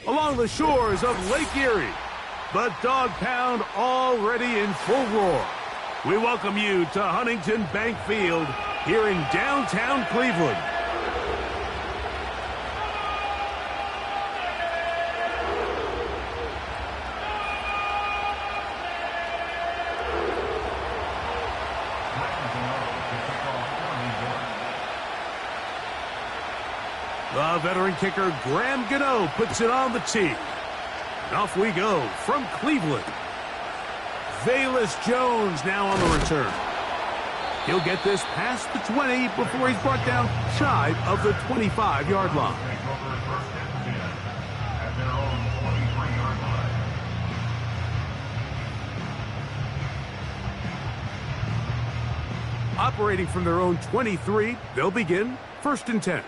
Along the shores of Lake Erie, the Dog Pound already in full roar. We welcome you to Huntington Bank Field here in downtown Cleveland. The veteran kicker, Graham Gano, puts it on the tee. And off we go from Cleveland. Velus Jones now on the return. He'll get this past the 20 before he's brought down shy of the 25-yard line. Operating from their own 23, they'll begin 1st and 10.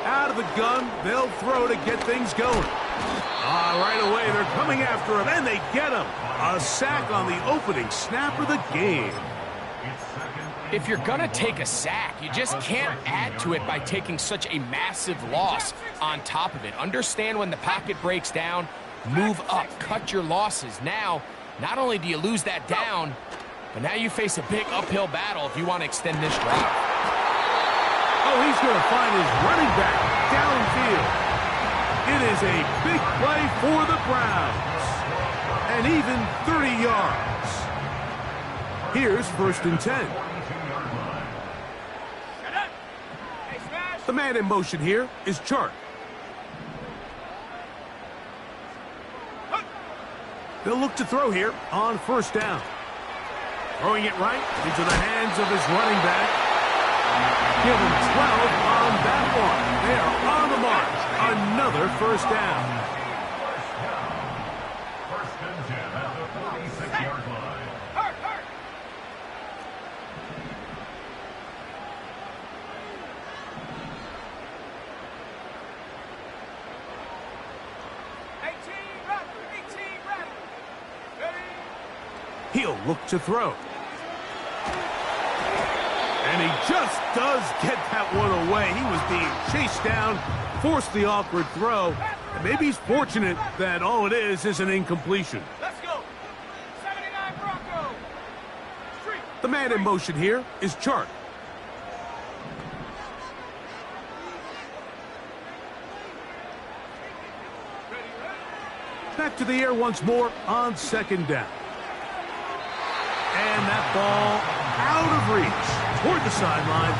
Out of the gun, they'll throw to get things going. Right away, they're coming after him, and they get him. A sack on the opening snap of the game. If you're going to take a sack, you just can't add to it by taking such a massive loss on top of it. Understand when the pocket breaks down, move up, cut your losses. Now, not only do you lose that down, but now you face a big uphill battle if you want to extend this drive. Oh, he's going to find his running back downfield. It is a big play for the Browns. And even 30 yards. Here's 1st and 10. The man in motion here is Chark. They'll look to throw here on 1st down. Throwing it right into the hands of his running back. Give him 12 on that one. They are on the march. Another 1st down. 1st and 10 at the 46-yard line. He'll look to throw. And he just does get that one away. He was being chased down, forced the awkward throw. And maybe he's fortunate that all it is an incompletion. Let's go. 79 Bronco. Street. The man in motion here is Chark. Back to the air once more on 2nd down. And that ball out of reach toward the sideline.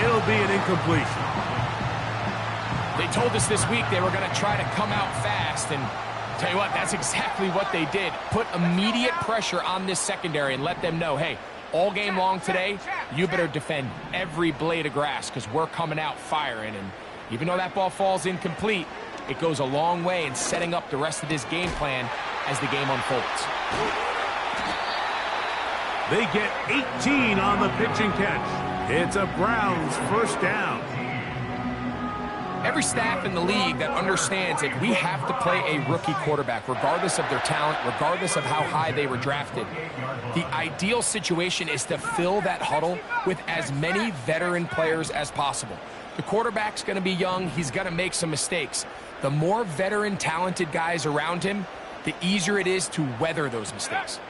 It'll be an incompletion. They told us this week they were going to try to come out fast, and tell you what, that's exactly what they did. Put immediate pressure on this secondary and let them know, hey, all game long today, you better defend every blade of grass because we're coming out firing. And even though that ball falls incomplete, it goes a long way in setting up the rest of this game plan as the game unfolds. They get 18 on the pitch and catch. It's a Browns 1st down. Every staff in the league that understands that we have to play a rookie quarterback, regardless of their talent, regardless of how high they were drafted. The ideal situation is to fill that huddle with as many veteran players as possible. The quarterback's going to be young. He's going to make some mistakes. The more veteran, talented guys around him, the easier it is to weather those mistakes.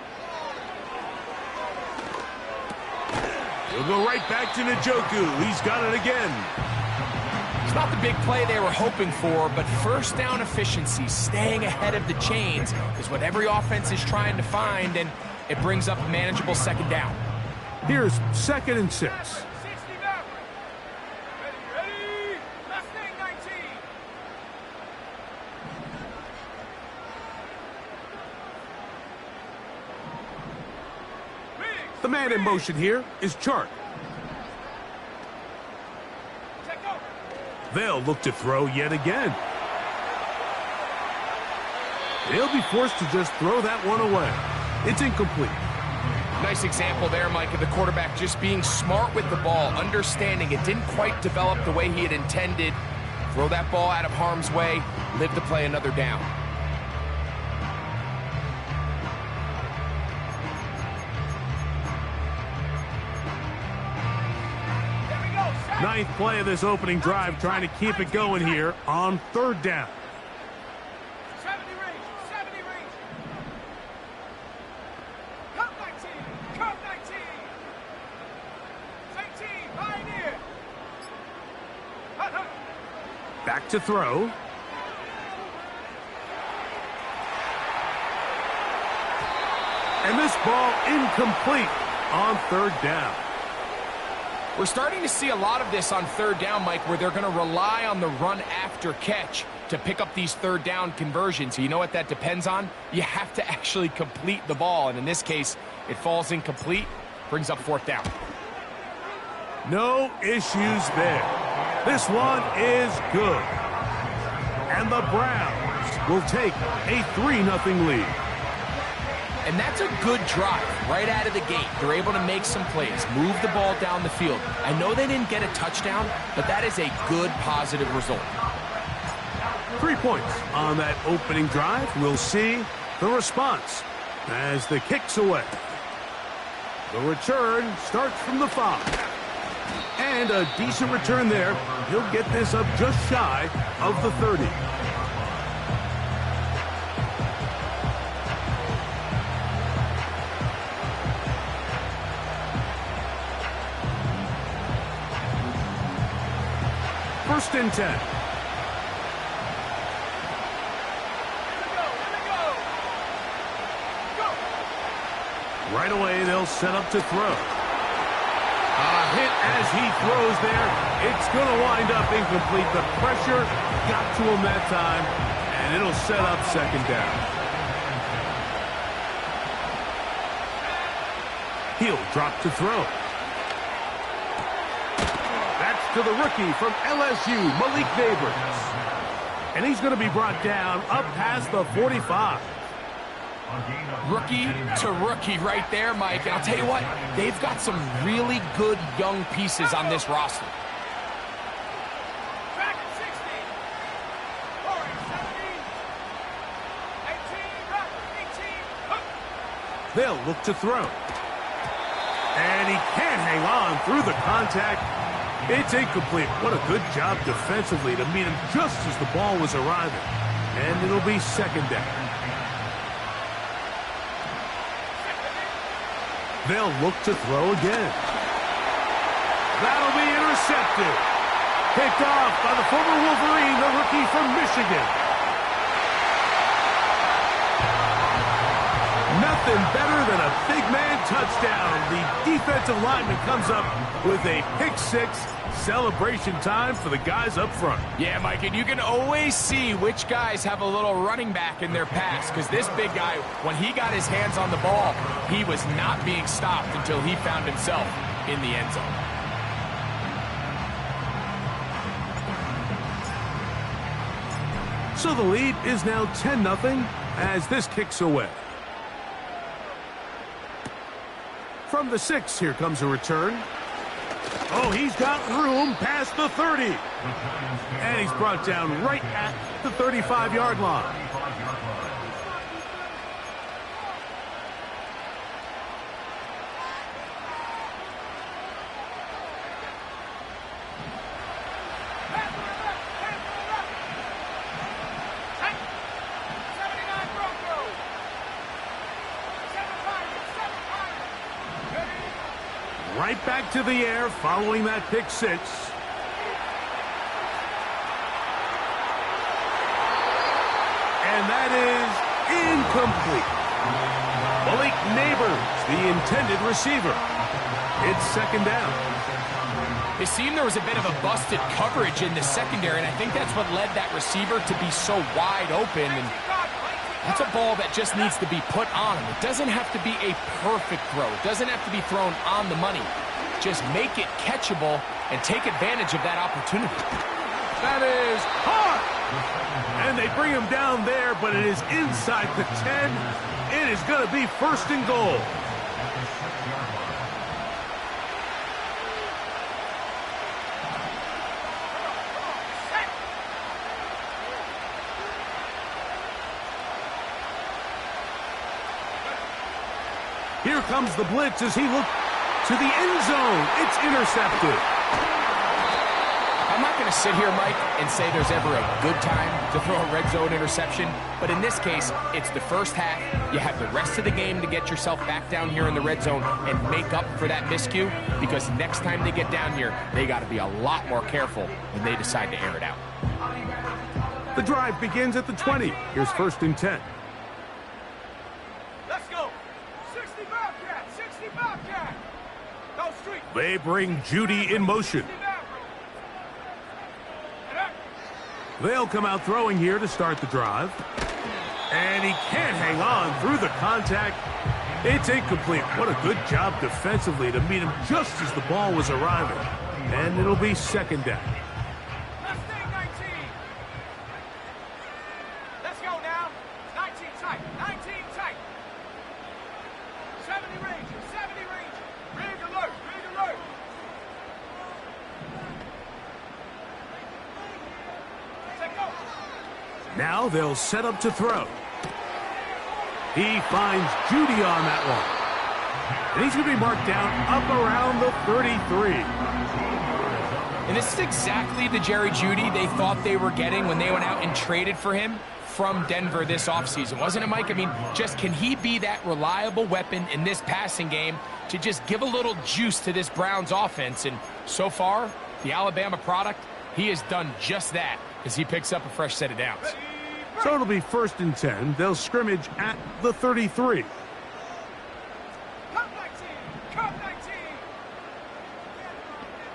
He'll go right back to Njoku. He's got it again. It's not the big play they were hoping for, but 1st down efficiency, staying ahead of the chains, is what every offense is trying to find, and it brings up a manageable 2nd down. Here's 2nd and 6. 60 back. Ready. Last thing, 19. The man in motion here is Chark. They'll look to throw yet again. They'll be forced to just throw that one away. It's incomplete. Nice example there, Mike, of the quarterback just being smart with the ball, understanding it didn't quite develop the way he had intended. Throw that ball out of harm's way, live to play another down. Ninth play of this opening drive, trying to keep it going here on third down. 70 range, 70 range. Cut 19, cut 19. 18, pioneer. Hut, hut. Back to throw. And this ball incomplete on third down. We're starting to see a lot of this on third down, Mike, where they're going to rely on the run after catch to pick up these third down conversions. You know what that depends on? You have to actually complete the ball, and in this case, it falls incomplete, brings up fourth down. No issues there. This one is good. And the Browns will take a 3-0 lead. And that's a good drive right out of the gate. They're able to make some plays, move the ball down the field. I know they didn't get a touchdown, but that is a good, positive result. 3 points on that opening drive. We'll see the response as the kick's away. The return starts from the 5. And a decent return there. He'll get this up just shy of the 30. First and 10. Here we go. Go. Right away, they'll set up to throw. A hit as he throws there. It's going to wind up incomplete. The pressure got to him that time, and it'll set up second down. He'll drop to throw. That's to the rookie from LSU, Malik Neighbors. And he's going to be brought down up past the 45. Rookie to rookie right there, Mike. And I'll tell you what, they've got some really good young pieces on this roster. Back at 60. 40, 70. 18, back, 18. Hook. They'll look to throw. And he can't hang on through the contact. It's incomplete. What a good job defensively to meet him just as the ball was arriving. And it'll be second down. They'll look to throw again. That'll be intercepted. Picked off by the former Wolverine, the rookie from Michigan. Nothing better than a big man touchdown. The defensive lineman comes up with a pick-six. Celebration time for the guys up front. Yeah, Mike, and you can always see which guys have a little running back in their pass, because this big guy, when he got his hands on the ball, he was not being stopped until he found himself in the end zone. So the lead is now 10-0 as this kicks away. From the 6, here comes a return. Oh, he's got room past the 30. And he's brought down right at the 35-yard line. Right back to the air following that pick six. And that is incomplete. Malik Neighbors, the intended receiver. It's second down. It seemed there was a bit of a busted coverage in the secondary, and I think that's what led that receiver to be so wide open. And that's a ball that just needs to be put on him. It doesn't have to be a perfect throw. It doesn't have to be thrown on the money. Just make it catchable and take advantage of that opportunity. That is hard. And they bring him down there, but it is inside the 10. It is going to be first and goal. Here comes the blitz as he looks to the end zone. It's intercepted. going to sit here, Mike, and say there's ever a good time to throw a red zone interception, but in this case, it's the first half. You have the rest of the game to get yourself back down here in the red zone and make up for that miscue, because next time they get down here, they got to be a lot more careful when they decide to air it out. The drive begins at the 20. Here's 1st and 10. Let's go. 60 Bobcat. 60 Bobcat. Go street. They bring Judy in motion. They'll come out throwing here to start the drive. And he can't hang on through the contact. It's incomplete. What a good job defensively to meet him just as the ball was arriving. And it'll be 2nd down. Let's stay 19. Let's go now. 19 tight. 19 tight. 70 Ranger. 70 Ranger. Rig alert. Rig alert. Take go. Now they'll set up to throw. He finds Judy on that one. And he's going to be marked down up around the 33. And this is exactly the Jerry Jeudy they thought they were getting when they went out and traded for him from Denver this offseason. Wasn't it, Mike? I mean, just can he be that reliable weapon in this passing game to just give a little juice to this Browns offense? And so far, the Alabama product, he has done just that as he picks up a fresh set of downs. So it'll be 1st and 10. They'll scrimmage at the 33. Come 19. Come 19.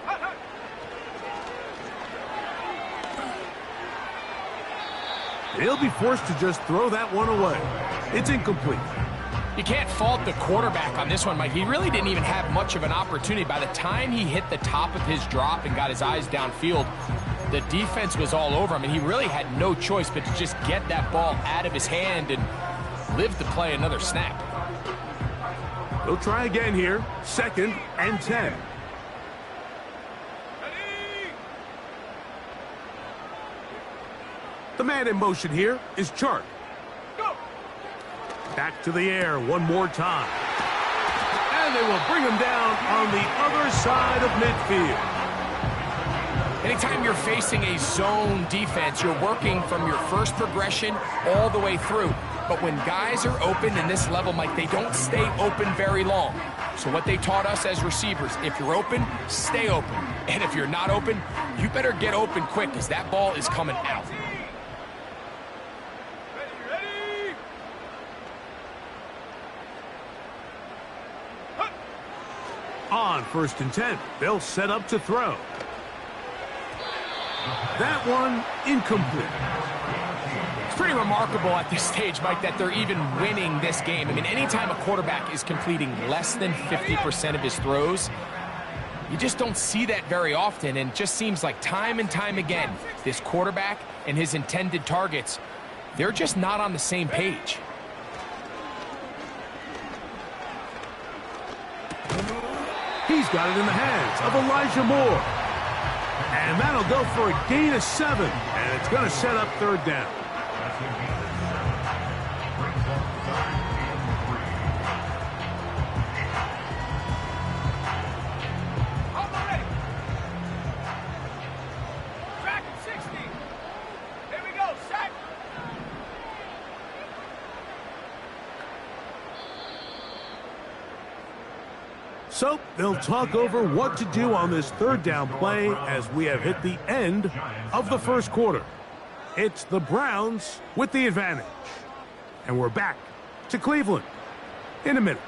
Hut, hut. They'll be forced to just throw that one away. It's incomplete. You can't fault the quarterback on this one, Mike. He really didn't even have much of an opportunity. By the time he hit the top of his drop and got his eyes downfield, the defense was all over him, and he really had no choice but to just get that ball out of his hand and live to play another snap. They'll try again here. 2nd and 10. Ready. The man in motion here is Chart. Go. Back to the air one more time. And they will bring him down on the other side of midfield. Anytime you're facing a zone defense, you're working from your first progression all the way through. But when guys are open in this level, Mike, they don't stay open very long. So what they taught us as receivers, if you're open, stay open. And if you're not open, you better get open quick, because that ball is coming out. Ready. Hut. On 1st and 10, they'll set up to throw. That one incomplete. It's pretty remarkable at this stage, Mike, that they're even winning this game. I mean, anytime a quarterback is completing less than 50% of his throws, you just don't see that very often. And it just seems like time and time again, this quarterback and his intended targets, they're just not on the same page. He's got it in the hands of Elijah Moore. And that'll go for a gain of 7. And it's going to set up 3rd down. Almost ready. Track at 60. Here we go. Sack. So they'll talk over what to do on this 3rd down play as we have hit the end of the 1st quarter. It's the Browns with the advantage. And we're back to Cleveland in a minute.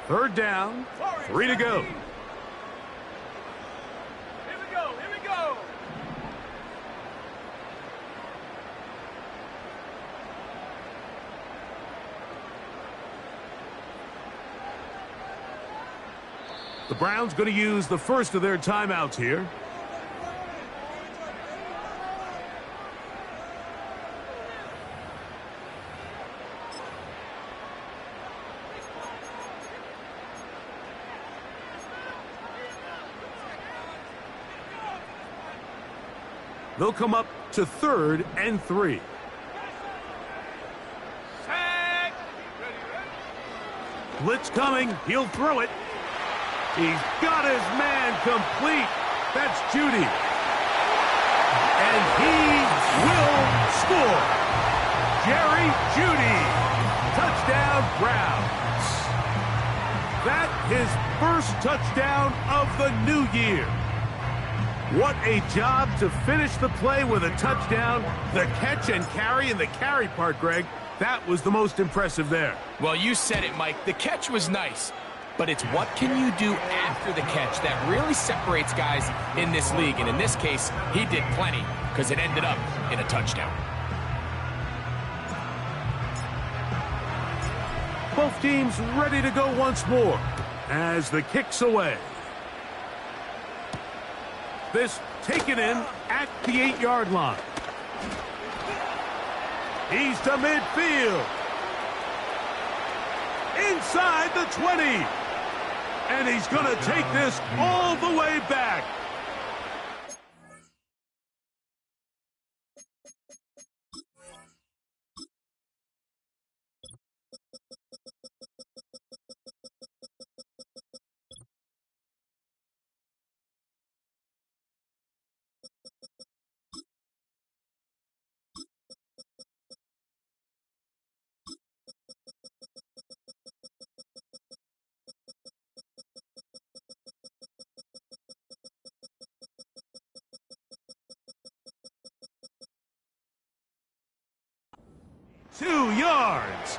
Third down, 3 to go. Here we go. Here we go. The Browns going to use the first of their timeouts here. They'll come up to 3rd and 3. Set. Blitz coming. He'll throw it. He's got his man complete. That's Judy. And he will score. Jerry Judy. Touchdown, Browns. That his first touchdown of the new year. What a job to finish the play with a touchdown. The catch and carry, and the carry part, Greg, that was the most impressive there. Well, you said it, Mike. The catch was nice, but it's what can you do after the catch that really separates guys in this league. And in this case, he did plenty because it ended up in a touchdown. Both teams ready to go once more as the kick's away. This taken in at the 8-yard line. He's to midfield. Inside the 20. And he's going to take this all the way back. Two yards.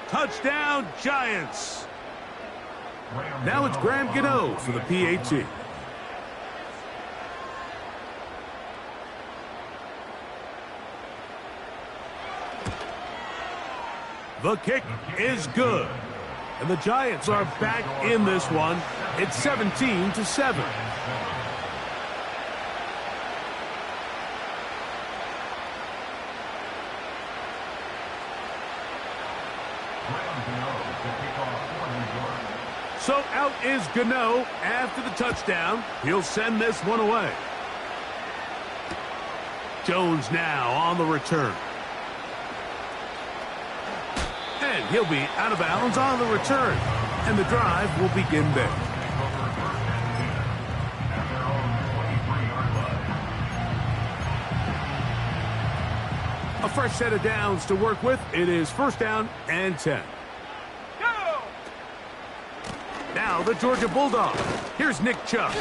Touchdown, Giants. Now it's Graham Gano for the PAT. The kick is good. And the Giants are back in this one. It's 17-7. So out is Gano after the touchdown. He'll send this one away. Jones now on the return. And he'll be out of bounds on the return. And the drive will begin there. A fresh set of downs to work with. It is 1st down and 10. Now the Georgia Bulldogs. Here's Nick Chubb.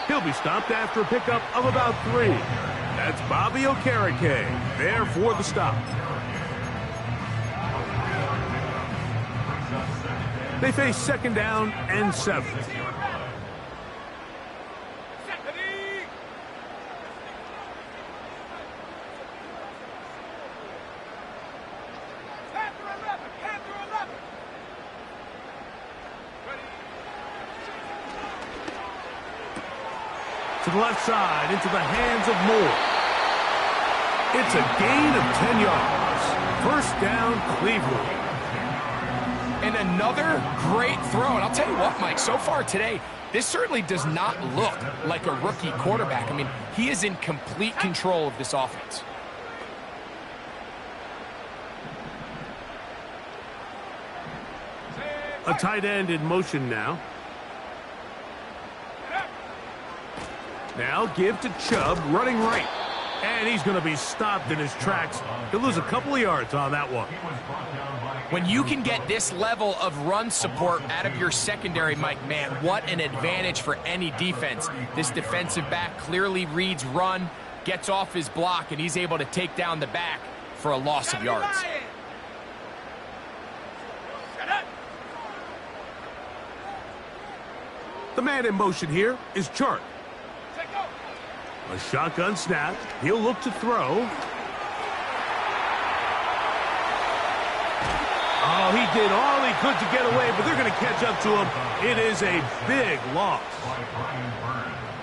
He'll be stopped after a pickup of about 3. That's Bobby Okereke there for the stop. They face 2nd down and 7. To the left side, into the hands of Moore. It's a gain of 10 yards. 1st down, Cleveland. And another great throw. And I'll tell you what, Mike, so far today, this certainly does not look like a rookie quarterback. I mean, he is in complete control of this offense. A tight end in motion now. Now give to Chubb, running right. And he's going to be stopped in his tracks. He'll lose a couple of yards on that one. When you can get this level of run support out of your secondary, Mike, man, what an advantage for any defense. This defensive back clearly reads run, gets off his block, and he's able to take down the back for a loss of yards. The man in motion here is Chark. A shotgun snap. He'll look to throw. Oh, he did all he could to get away, but they're going to catch up to him. It is a big loss.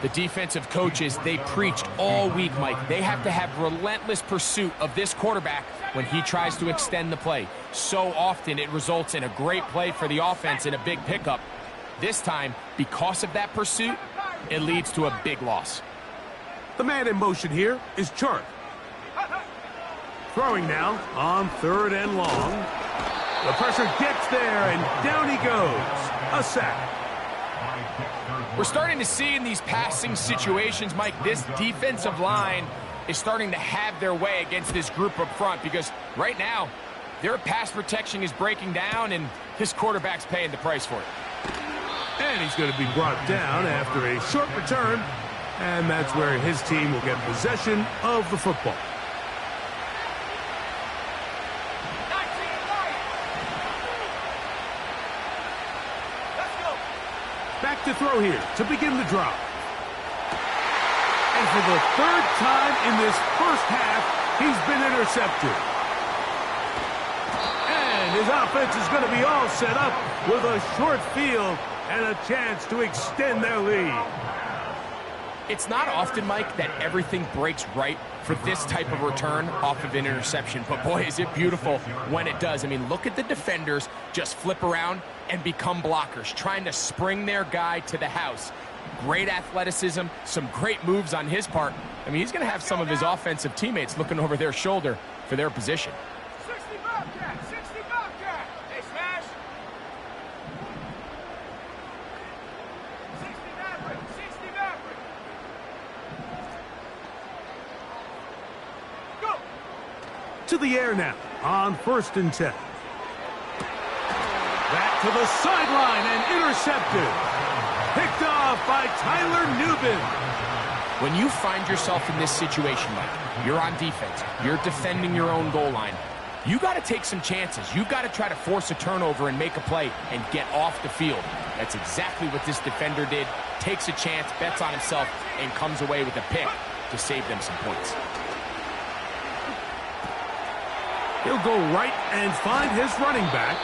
The defensive coaches, they preached all week, Mike. They have to have relentless pursuit of this quarterback when he tries to extend the play. So often it results in a great play for the offense and a big pickup. This time, because of that pursuit, it leads to a big loss. The man in motion here is Chark. Throwing now on 3rd and long. The pressure gets there, and down he goes. A sack. We're starting to see in these passing situations, Mike, this defensive line is starting to have their way against this group up front because right now, their pass protection is breaking down, and his quarterback's paying the price for it. And he's going to be brought down after a short return, and that's where his team will get possession of the football. Back to throw here to begin the drive. And for the 3rd time in this first half, he's been intercepted. And his offense is going to be all set up with a short field and a chance to extend their lead. It's not often, Mike, that everything breaks right for this type of return off of an interception. But boy, is it beautiful when it does. I mean, look at the defenders just flip around and become blockers, trying to spring their guy to the house. Great athleticism, some great moves on his part. I mean, he's going to have some of his offensive teammates looking over their shoulder for their position. 60 Bobcat, 60 Bobcat. Hey, smash. 60 Maverick, 60 Maverick. Go. To the air now on 1st and 10. Back to the sideline and intercepted. Picked off by Tyler Nubin. When you find yourself in this situation, Mike, you're on defense, you're defending your own goal line, you got to take some chances. You got to try to force a turnover and make a play and get off the field. That's exactly what this defender did. Takes a chance, bets on himself, and comes away with a pick to save them some points. He'll go right and find his running back.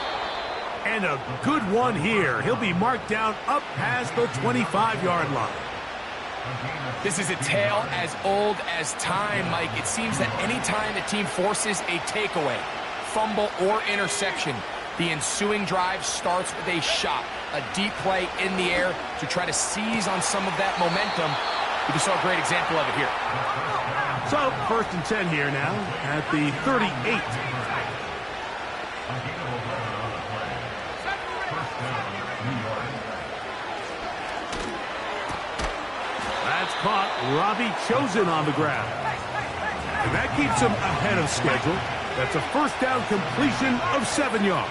And a good one here. He'll be marked down up past the 25-yard line. This is a tale as old as time, Mike. It seems that any time the team forces a takeaway, fumble, or interception, the ensuing drive starts with a shot, a deep play in the air to try to seize on some of that momentum. We just saw a great example of it here. So, 1st and 10 here now at the 38. That's caught. Robbie Chosen on the ground. And that keeps him ahead of schedule. That's a 1st down completion of 7 yards.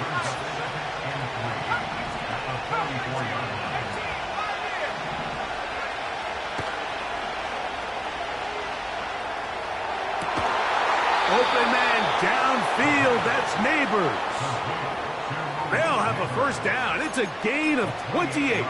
Open man downfield. That's Neighbors. They'll have a 1st down. It's a gain of 28.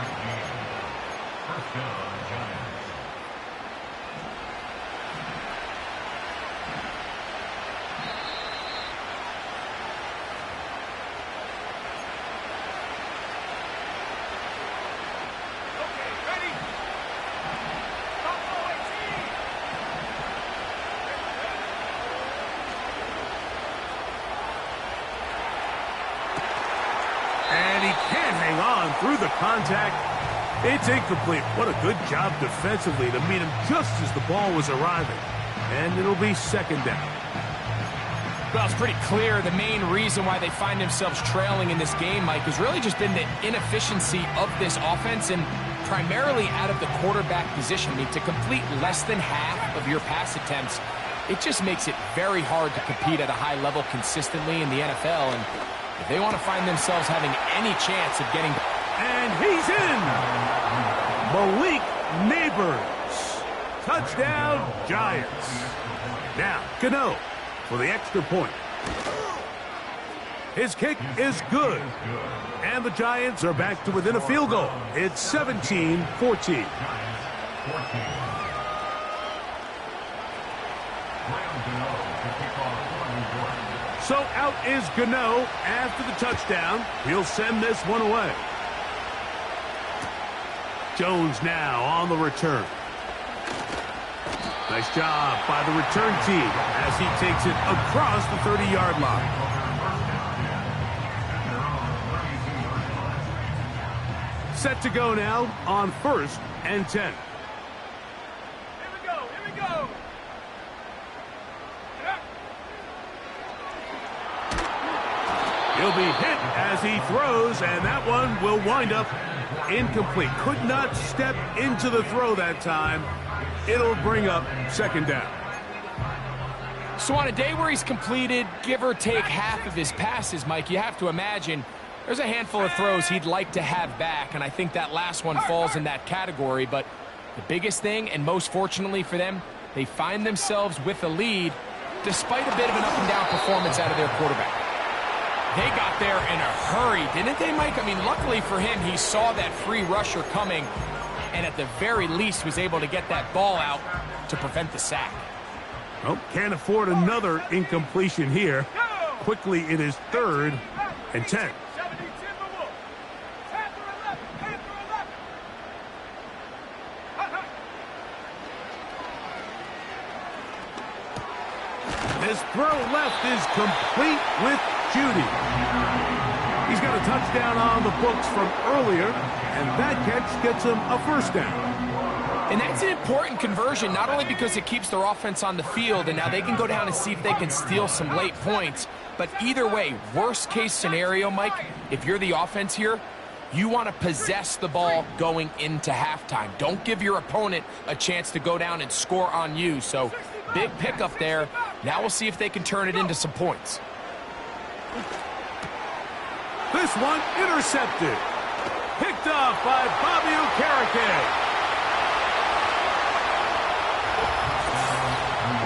Through the contact, it's incomplete. What a good job defensively to meet him just as the ball was arriving. And it'll be 2nd down. Well, it's pretty clear the main reason why they find themselves trailing in this game, Mike, has really just been the inefficiency of this offense and primarily out of the quarterback position. I mean, to complete less than half of your pass attempts, it just makes it very hard to compete at a high level consistently in the NFL. And if they want to find themselves having any chance of getting... And he's in! Malik Neighbors. Touchdown, Giants. Now, Gano for the extra point. His kick is good. And the Giants are back to within a field goal. It's 17-14. So out is Gano after the touchdown. He'll send this one away. Jones now on the return. Nice job by the return team as he takes it across the 30-yard line. Set to go now on 1st and 10. Here we go, here we go. He'll be hit as he throws, and that one will wind up incomplete. Could not step into the throw that time. It'll bring up second down. So on a day where he's completed, give or take half of his passes, Mike, you have to imagine there's a handful of throws he'd like to have back, and I think that last one falls in that category. But the biggest thing, and most fortunately for them, they find themselves with a lead despite a bit of an up-and-down performance out of their quarterback. They got there in a hurry, didn't they, Mike? I mean, luckily for him, he saw that free rusher coming, and at the very least was able to get that ball out to prevent the sack. Oh, can't afford another incompletion here. Quickly, it is 3rd and 10. This throw left is complete with Judy. He's got a touchdown on the books from earlier, and that catch gets him a first down. And that's an important conversion, not only because it keeps their offense on the field, and now they can go down and see if they can steal some late points. But either way, worst case scenario, Mike, if you're the offense here, you want to possess the ball going into halftime. Don't give your opponent a chance to go down and score on you. So big pickup there. Now we'll see if they can turn it into some points. This one intercepted. Picked off by Bobby Okereke.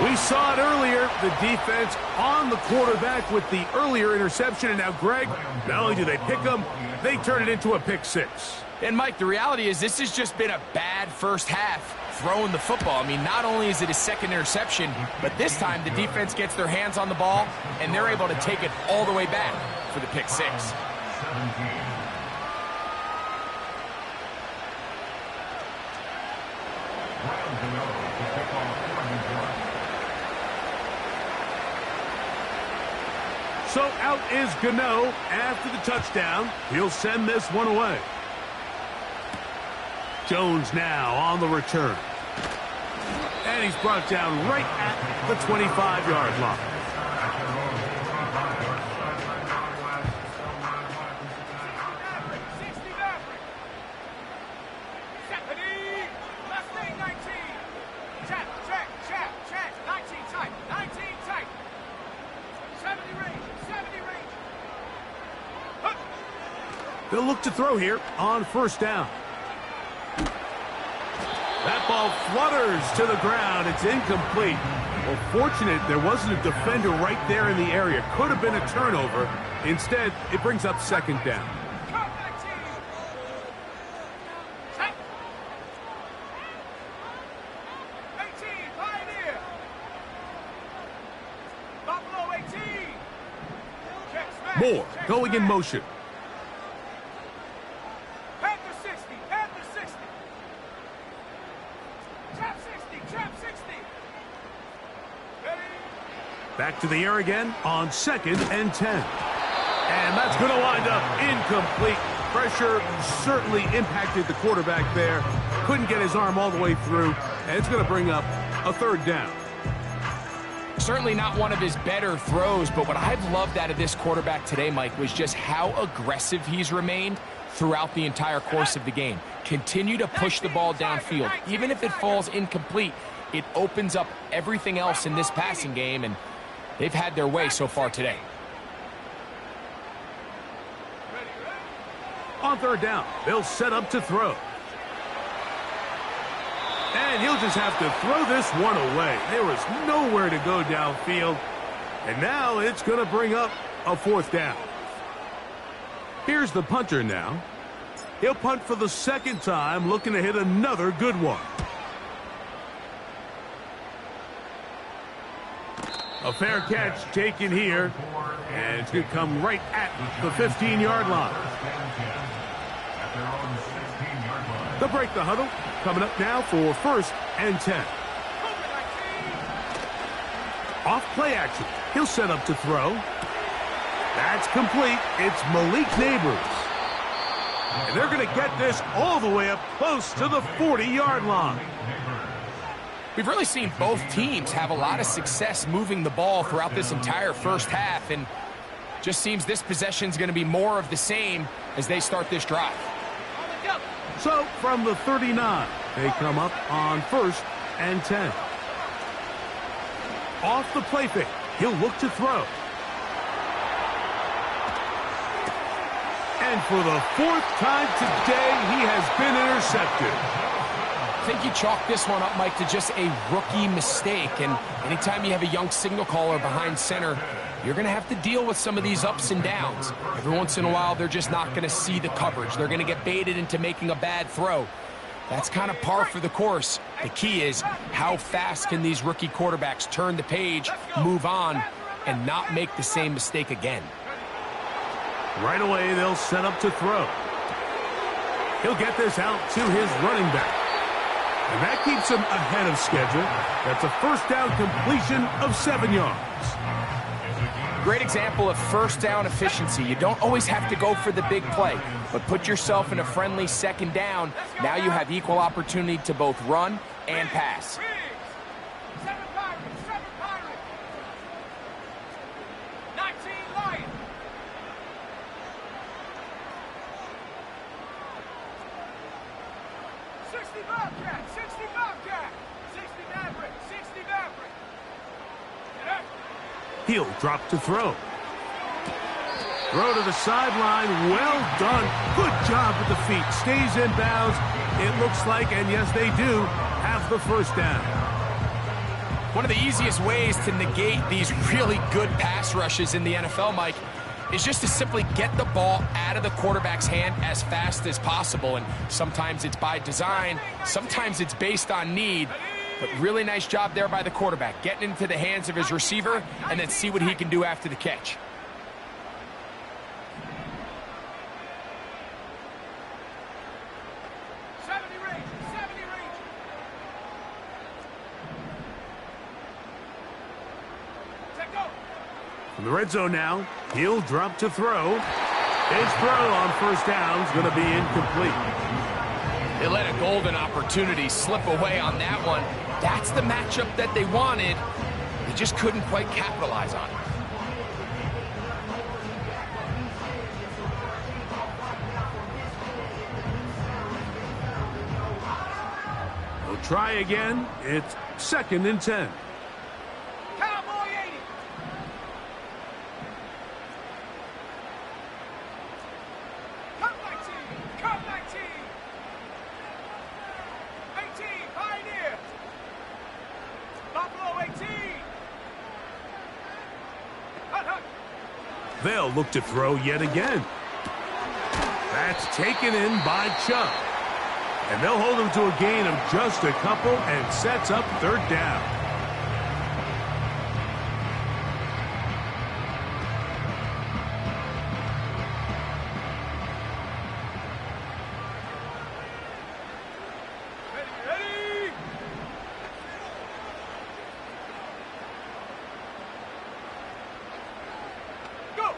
We saw it earlier, the defense on the quarterback with the earlier interception. And now, Greg, not only do they pick him, they turn it into a pick six. And, Mike, the reality is this has just been a bad first half throwing the football. I mean, not only is it his second interception, but this time the defense gets their hands on the ball, and they're able to take it all the way back for the pick six. So out is Gano after the touchdown. He'll send this one away. Jones now on the return. And he's brought down right at the 25-yard line. They'll look to throw here on first down. That ball flutters to the ground. It's incomplete. Well, fortunate there wasn't a defender right there in the area. Could have been a turnover. Instead, it brings up second down. Moore going in motion. Back to the air again on 2nd and 10. And that's going to wind up incomplete. Pressure certainly impacted the quarterback there. Couldn't get his arm all the way through. And it's going to bring up a third down. Certainly not one of his better throws, but what I've loved out of this quarterback today, Mike, was just how aggressive he's remained throughout the entire course of the game. Continue to push the ball downfield. Even if it falls incomplete, it opens up everything else in this passing game, and they've had their way so far today. On third down, they'll set up to throw. And he'll just have to throw this one away. There was nowhere to go downfield. And now it's going to bring up a fourth down. Here's the punter now. He'll punt for the second time, looking to hit another good one. A fair catch taken here, and it's going to come right at the 15-yard line. They'll break the huddle. Coming up now for 1st and 10. Off play action. He'll set up to throw. That's complete. It's Malik Neighbors. And they're going to get this all the way up close to the 40-yard line. We've really seen both teams have a lot of success moving the ball throughout this entire first half, and Just seems this possession's going to be more of the same as they start this drive. So from the 39, they come up on 1st and 10. Off the play fake, he'll look to throw. And for the 4th time today, he has been intercepted. I think you chalk this one up, Mike, to just a rookie mistake. And anytime you have a young signal caller behind center, you're going to have to deal with some of these ups and downs. Every once in a while, they're just not going to see the coverage. They're going to get baited into making a bad throw. That's kind of par for the course. The key is how fast can these rookie quarterbacks turn the page, move on, and not make the same mistake again. Right away, they'll set up to throw. He'll get this out to his running back. And that keeps him ahead of schedule. That's a first down completion of 7 yards. Great example of first down efficiency. You don't always have to go for the big play, but put yourself in a friendly 2nd down. Now you have equal opportunity to both run and pass. 7 Pirates. 19 Lions. 60 Bobcat. 60 Bobcat. 60 Maverick. 60 Maverick. Get up. He'll drop to throw. Throw to the sideline. Well done. Good job with the feet. Stays in bounds. It looks like, and yes, they do, have the first down. One of the easiest ways to negate these really good pass rushes in the NFL, Mike, is just to simply get the ball out of the quarterback's hand as fast as possible. And sometimes it's by design. Sometimes it's based on need. But really nice job there by the quarterback, getting into the hands of his receiver and then see what he can do after the catch. From the red zone now, he'll drop to throw. His throw on first down is going to be incomplete. They let a golden opportunity slip away on that one. That's the matchup that they wanted. They just couldn't quite capitalize on it. They'll try again. It's 2nd and 10. Cowboy 80. Come 19. Come 19. 18. Pioneer. Buffalo 18. Hut, hut. They'll look to throw yet again. That's taken in by Chubb. And they'll hold him to a gain of just a couple and sets up 3rd down. Ready. Go.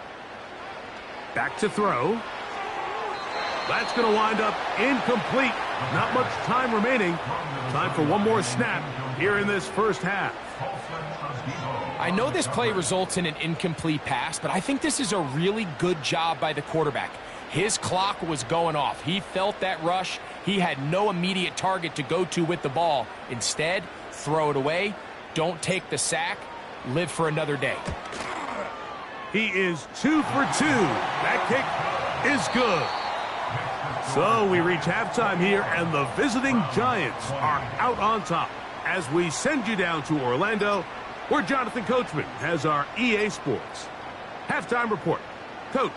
Back to throw. That's going to wind up incomplete. Not much time remaining. Time for one more snap here in this first half. I know this play results in an incomplete pass, but I think this is a really good job by the quarterback. His clock was going off. He felt that rush. He had no immediate target to go to with the ball. Instead, throw it away. Don't take the sack. Live for another day. He is 2 for 2. That kick is good. So we reach halftime here, and the visiting Giants are out on top as we send you down to Orlando, where Jonathan Coachman has our EA Sports halftime report. Coach.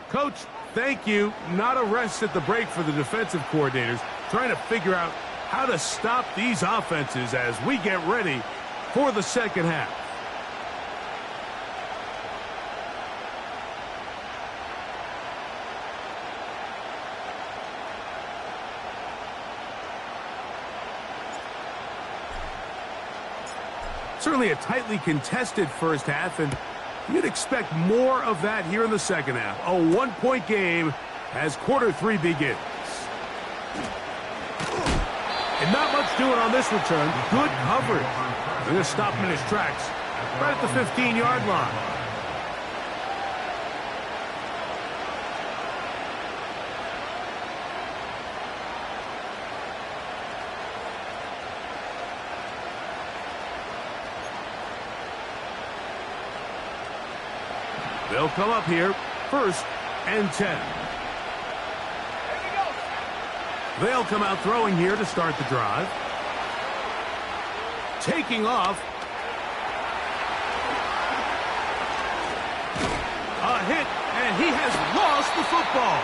Coach, thank you. Not a rest at the break for the defensive coordinators, trying to figure out how to stop these offenses as we get ready for the second half. Certainly a tightly contested first half, and you'd expect more of that here in the second half. A one-point game as quarter 3 begins. And not much doing on this return. Good coverage. They're going to stop him in his tracks right at the 15-yard line. They'll come up here, 1st and 10. They'll come out throwing here to start the drive. Taking off. A hit, and he has lost the football.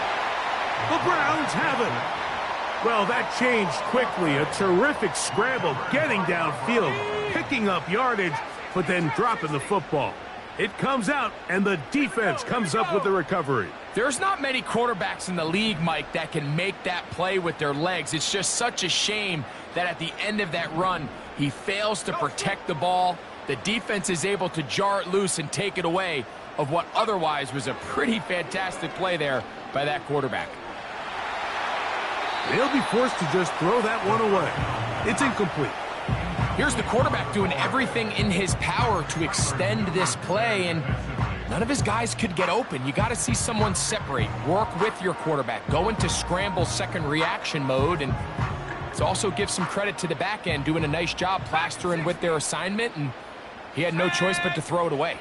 The Browns have it. Well, that changed quickly. A terrific scramble, getting downfield, picking up yardage, but then dropping the football. It comes out, and the defense comes up with the recovery. There's not many quarterbacks in the league, Mike, that can make that play with their legs. It's just such a shame that at the end of that run, he fails to protect the ball. The defense is able to jar it loose and take it away of what otherwise was a pretty fantastic play there by that quarterback. He'll be forced to just throw that one away. It's incomplete. Here's the quarterback doing everything in his power to extend this play, and none of his guys could get open. You got to see someone separate, work with your quarterback, go into scramble second reaction mode, and it also gives some credit to the back end doing a nice job plastering with their assignment, and he had no choice but to throw it away.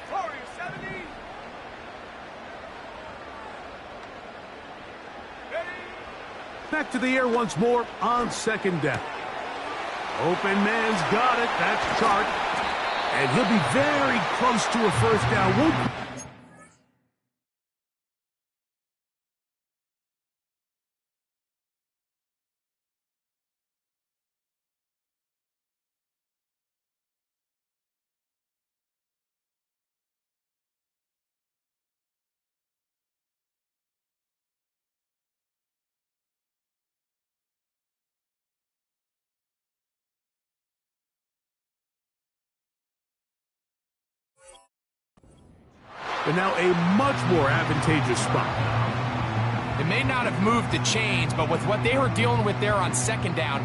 Back to the air once more on 2nd down. Open man's got it. That's Chark. And he'll be very close to a 1st down. But now a much more advantageous spot. It may not have moved the chains, but with what they were dealing with there on 2nd down,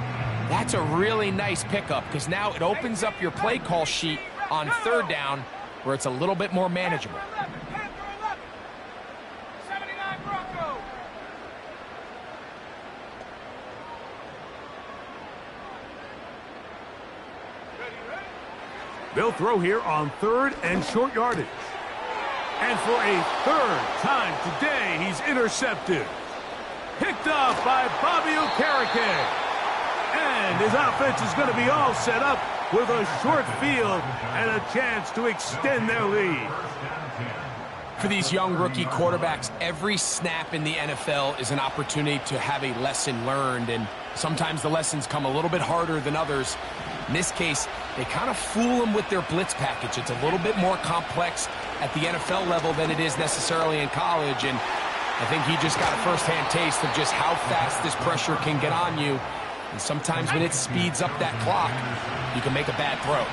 that's a really nice pickup because now it opens up your play call sheet on 3rd down where it's a little bit more manageable. They'll throw here on 3rd and short yardage. And for a 3rd time today, he's intercepted. Picked off by Bobby Okereke. And his offense is going to be all set up with a short field and a chance to extend their lead. For these young rookie quarterbacks, every snap in the NFL is an opportunity to have a lesson learned, and sometimes the lessons come a little bit harder than others. In this case, they kind of fool them with their blitz package. It's a little bit more complex at the NFL level than it is necessarily in college, and I think he just got a first-hand taste of just how fast this pressure can get on you, and sometimes when it speeds up that clock, you can make a bad throw.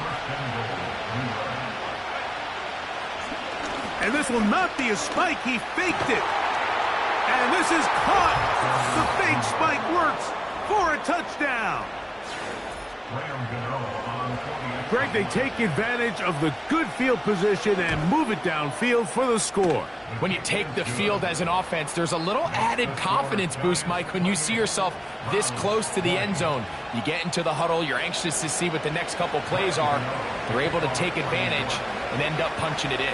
And this will not be a spike. He faked it. And this is caught. The fake spike works for a touchdown. Greg, they take advantage of the good field position and move it downfield for the score. When you take the field as an offense, there's a little added confidence boost, Mike, when you see yourself this close to the end zone. You get into the huddle, you're anxious to see what the next couple plays are. They're able to take advantage and end up punching it in.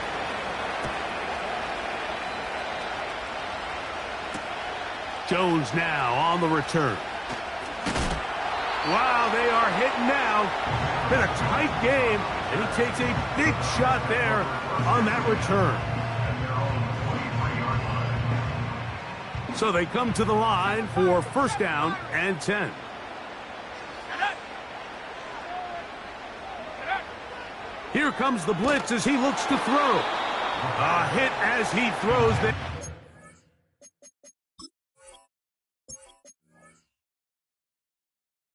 Jones now on the return. Wow, they are hitting now. Been a tight game, and he takes a big shot there on that return. So they come to the line for 1st down and 10. Here comes the blitz as he looks to throw. A hit as he throws there.